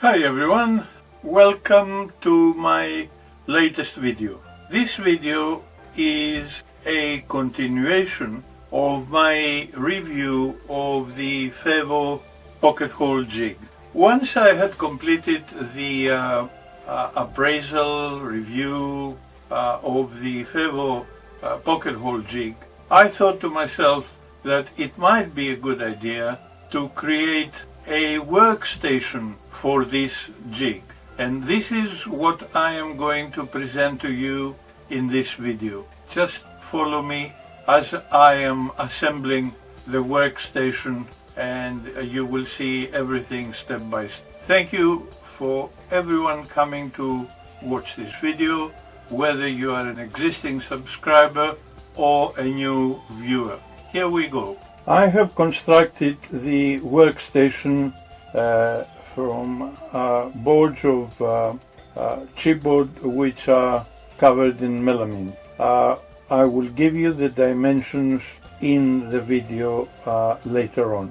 Hi everyone, welcome to my latest video. This video is a continuation of my review of the Vevor pocket hole jig. Once I had completed the appraisal review of the Vevor pocket hole jig, I thought to myself that it might be a good idea to create a workstation for this jig, and this is what I am going to present to you in this video. Just follow me as I am assembling the workstation and you will see everything step by step. Thank you for everyone coming to watch this video, whether you are an existing subscriber or a new viewer. Here we go. I have constructed the workstation from boards of chipboard which are covered in melamine. I will give you the dimensions in the video later on.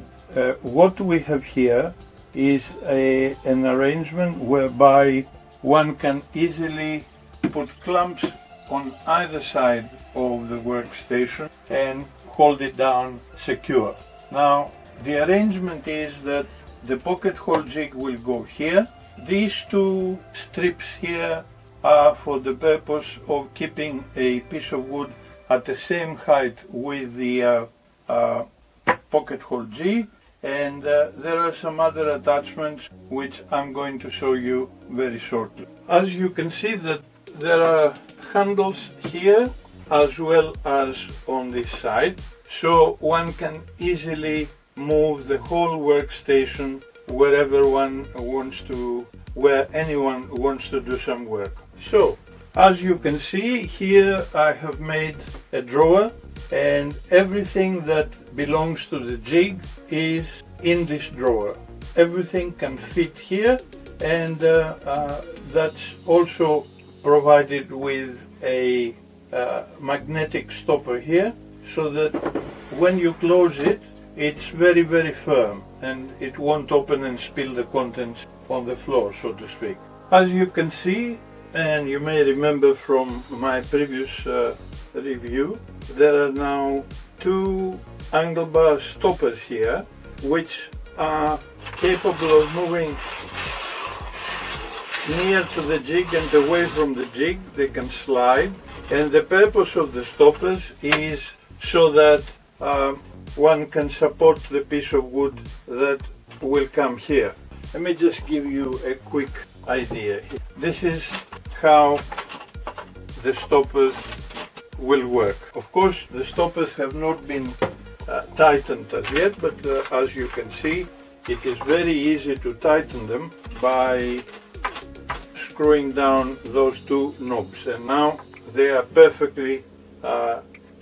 What we have here is an arrangement whereby one can easily put clamps on either side of the workstation and hold it down secure. Now the arrangement is that the pocket hole jig will go here. These two strips here are for the purpose of keeping a piece of wood at the same height with the pocket hole jig, and there are some other attachments which I'm going to show you very shortly. As you can see that there are handles here as well as on this side, so one can easily move the whole workstation wherever one wants to, where anyone wants to do some work. So as you can see here, I have made a drawer, and everything that belongs to the jig is in this drawer. Everything can fit here, and that's also provided with a magnetic stopper here, so that when you close it, it's very firm and it won't open and spill the contents on the floor, so to speak. As you can see, and you may remember from my previous review, there are now two angle bar stoppers here which are capable of moving near to the jig and away from the jig. They can slide, and the purpose of the stoppers is so that one can support the piece of wood that will come here. Let me just give you a quick idea. This is how the stoppers will work. Of course, the stoppers have not been tightened as yet, but as you can see, it is very easy to tighten them by screwing down those two knobs, and now they are perfectly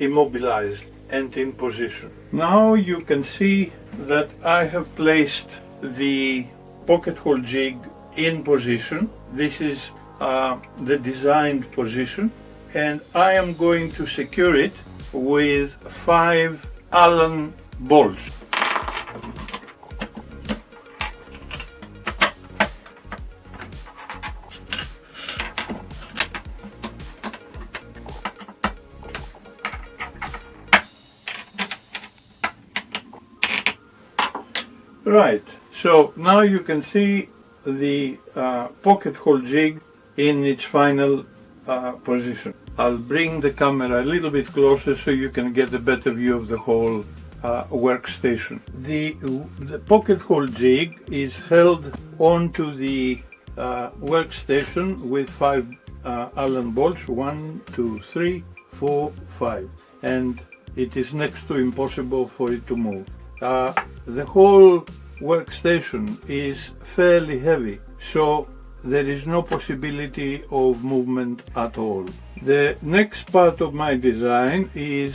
immobilized and in position. Now you can see that I have placed the pocket hole jig in position. This is the designed position, and I am going to secure it with 5 Allen bolts. Right, so now you can see the pocket hole jig in its final position. I'll bring the camera a little bit closer so you can get a better view of the whole workstation. The pocket hole jig is held onto the workstation with 5 Allen bolts, 1, 2, 3, 4, 5, and it is next to impossible for it to move. The whole workstation is fairly heavy, so there is no possibility of movement at all. The next part of my design is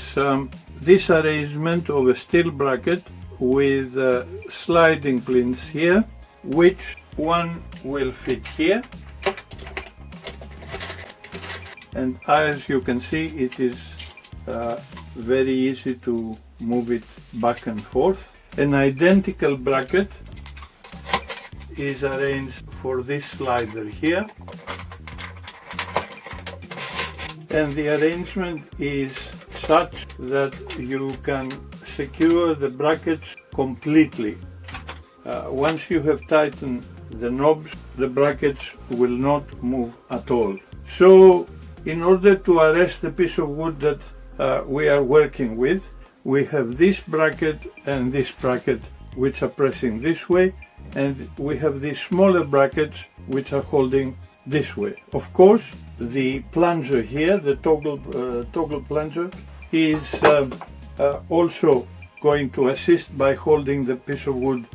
this arrangement of a steel bracket with sliding plinths here, which one will fit here, and as you can see, it is very easy to move it back and forth. An identical bracket is arranged for this slider here, and the arrangement is such that you can secure the brackets completely. Once you have tightened the knobs, the brackets will not move at all. So in order to arrest the piece of wood that we are working with, we have this bracket and this bracket which are pressing this way, and we have these smaller brackets which are holding this way. Of course, the plunger here, the toggle plunger, is also going to assist by holding the piece of wood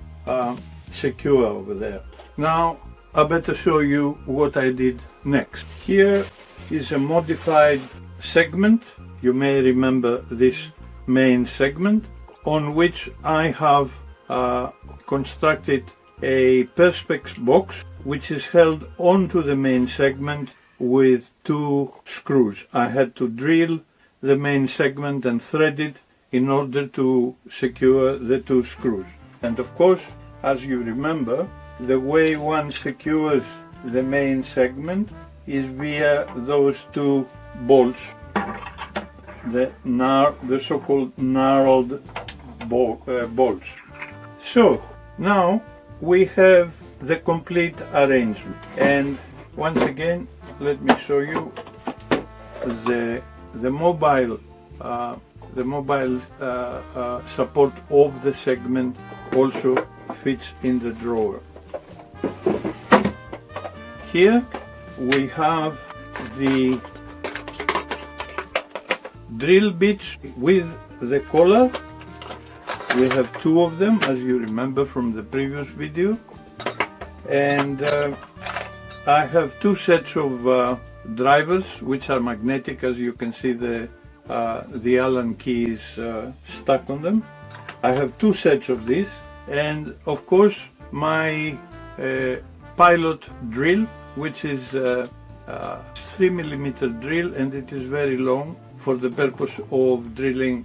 secure over there. Now I better show you what I did next. Here is a modified segment. You may remember this main segment, on which I have constructed a perspex box which is held onto the main segment with two screws. I had to drill the main segment and thread it in order to secure the two screws. And of course, as you remember, the way one secures the main segment is via those two bolts, the so-called knurled bolts. So now we have the complete arrangement, and once again let me show you the mobile support of the segment also fits in the drawer. Here we have the drill bits with the collar. We have two of them, as you remember from the previous video, and I have two sets of drivers which are magnetic. As you can see, the Allen key is stuck on them. I have two sets of these, and of course my pilot drill, which is a 3mm drill, and it is very long for the purpose of drilling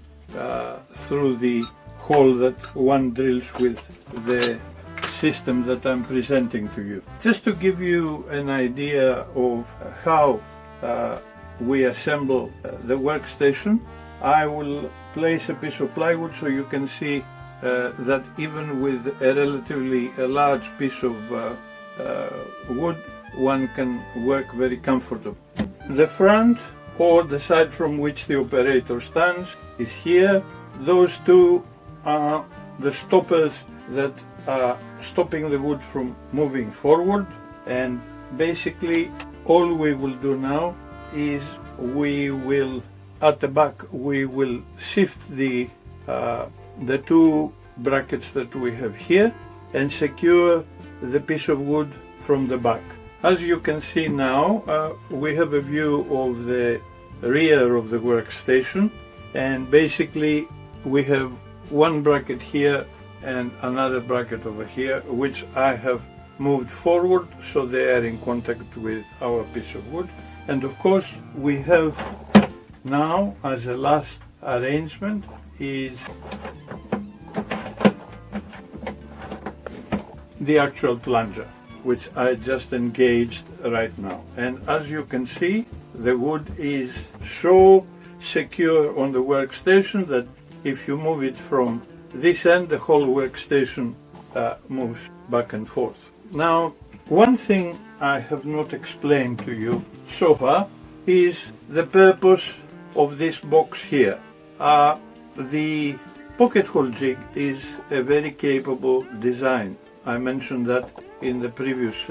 through the hole that one drills with the system that I'm presenting to you. Just to give you an idea of how we assemble the workstation, I will place a piece of plywood so you can see that even with a relatively large piece of wood, one can work very comfortably. The front, or the side from which the operator stands, is here. Those two are the stoppers that are stopping the wood from moving forward, and basically all we will do now is we will, at the back, we will shift the two brackets that we have here and secure the piece of wood from the back. As you can see now, we have a view of the rear of the workstation, and basically we have one bracket here and another bracket over here, which I have moved forward so they are in contact with our piece of wood. And of course we have now, as a last arrangement, is the actual plunger, which I just engaged right now. And as you can see, the wood is so secure on the workstation that if you move it from this end, the whole workstation moves back and forth. Now, one thing I have not explained to you so far is the purpose of this box here. The pocket hole jig is a very capable design. I mentioned that in the previous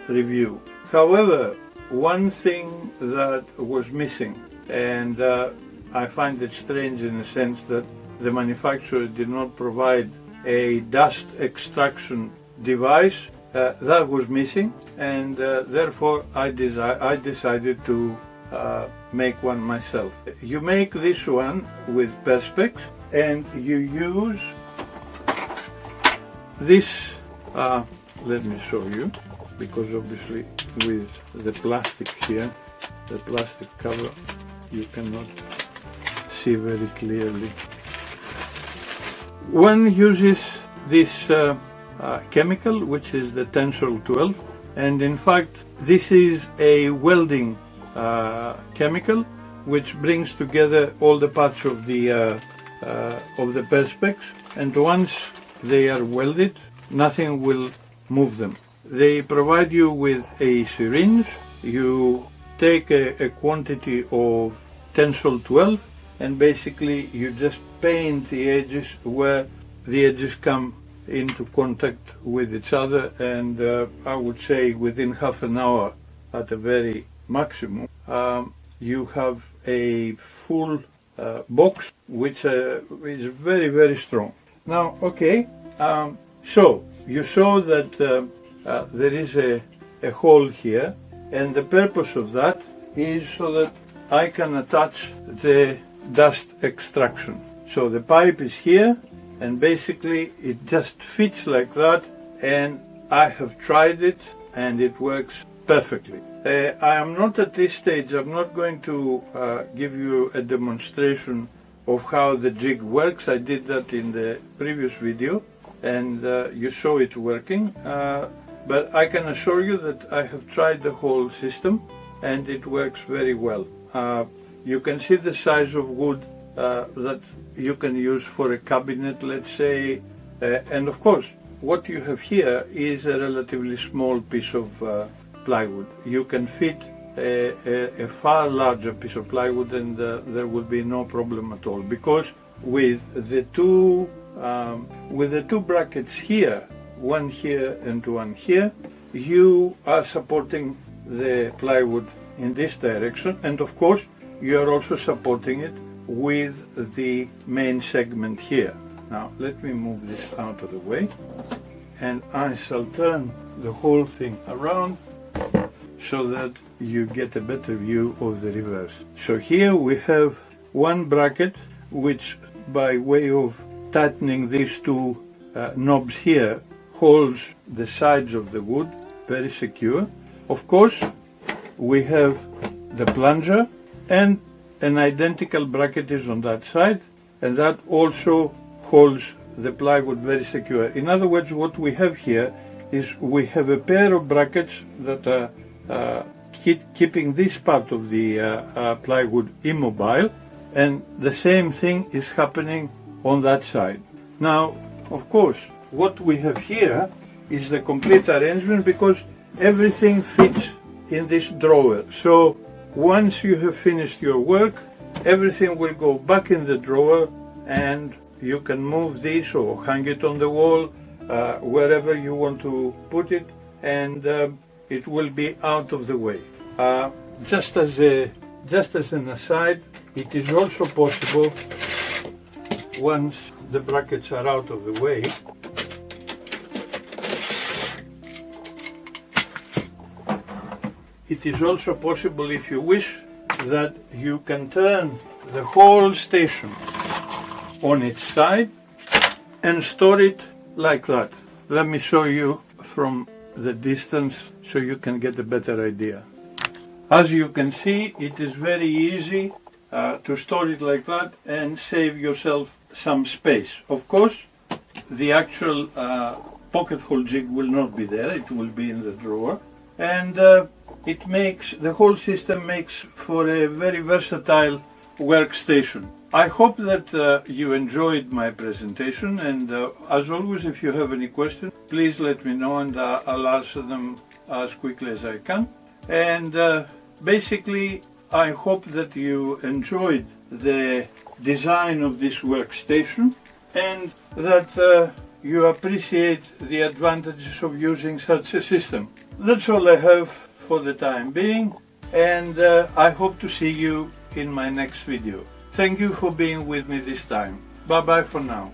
review. However, one thing that was missing, and I find it strange in the sense that the manufacturer did not provide a dust extraction device, that was missing, and therefore I decided to make one myself. You make this one with perspex, and you use this, let me show you, because obviously with the plastic here, the plastic cover, you cannot see very clearly. One uses this chemical, which is the tensile 12, and in fact this is a welding chemical which brings together all the parts of the perspex, and once they are welded, nothing will move them. They provide you with a syringe. You take a quantity of tensile 12 and basically you just paint the edges where the edges come into contact with each other, and I would say within half an hour at a very maximum you have a full box which is very, very strong. Now, okay, so you saw that there is a hole here, and the purpose of that is so that I can attach the dust extraction. So the pipe is here, and basically it just fits like that, and I have tried it and it works perfectly. I am not at this stage, I'm not going to give you a demonstration of how the jig works. I did that in the previous video and you saw it working, but I can assure you that I have tried the whole system and it works very well. You can see the size of wood that you can use for a cabinet, let's say, and of course what you have here is a relatively small piece of plywood. You can fit a far larger piece of plywood and there will be no problem at all, because with the two brackets here, one here and one here, you are supporting the plywood in this direction, and of course you are also supporting it with the main segment here. Now let me move this out of the way and I shall turn the whole thing around so that you get a better view of the reverse. So here we have one bracket which, by way of tightening these two knobs here, holds the sides of the wood very secure. Of course we have the plunger, and an identical bracket is on that side, and that also holds the plywood very secure. In other words, what we have here is we have a pair of brackets that are keeping this part of the plywood immobile, and the same thing is happening on that side. Now, of course, what we have here is the complete arrangement, because everything fits in this drawer. So once you have finished your work, everything will go back in the drawer and you can move this or hang it on the wall, wherever you want to put it, and it will be out of the way. Just as an aside, it is also possible, once the brackets are out of the way, it is also possible, if you wish, that you can turn the whole station on its side and store it like that. Let me show you from the distance so you can get a better idea. As you can see, it is very easy to store it like that and save yourself some space. Of course, the actual pocket hole jig will not be there, it will be in the drawer, and it makes, the whole system makes for a very versatile workstation. I hope that you enjoyed my presentation, and as always, if you have any questions, please let me know and I'll answer them as quickly as I can. And basically, I hope that you enjoyed the design of this workstation and that you appreciate the advantages of using such a system. That's all I have for the time being, and I hope to see you in my next video. Thank you for being with me this time. Bye bye for now.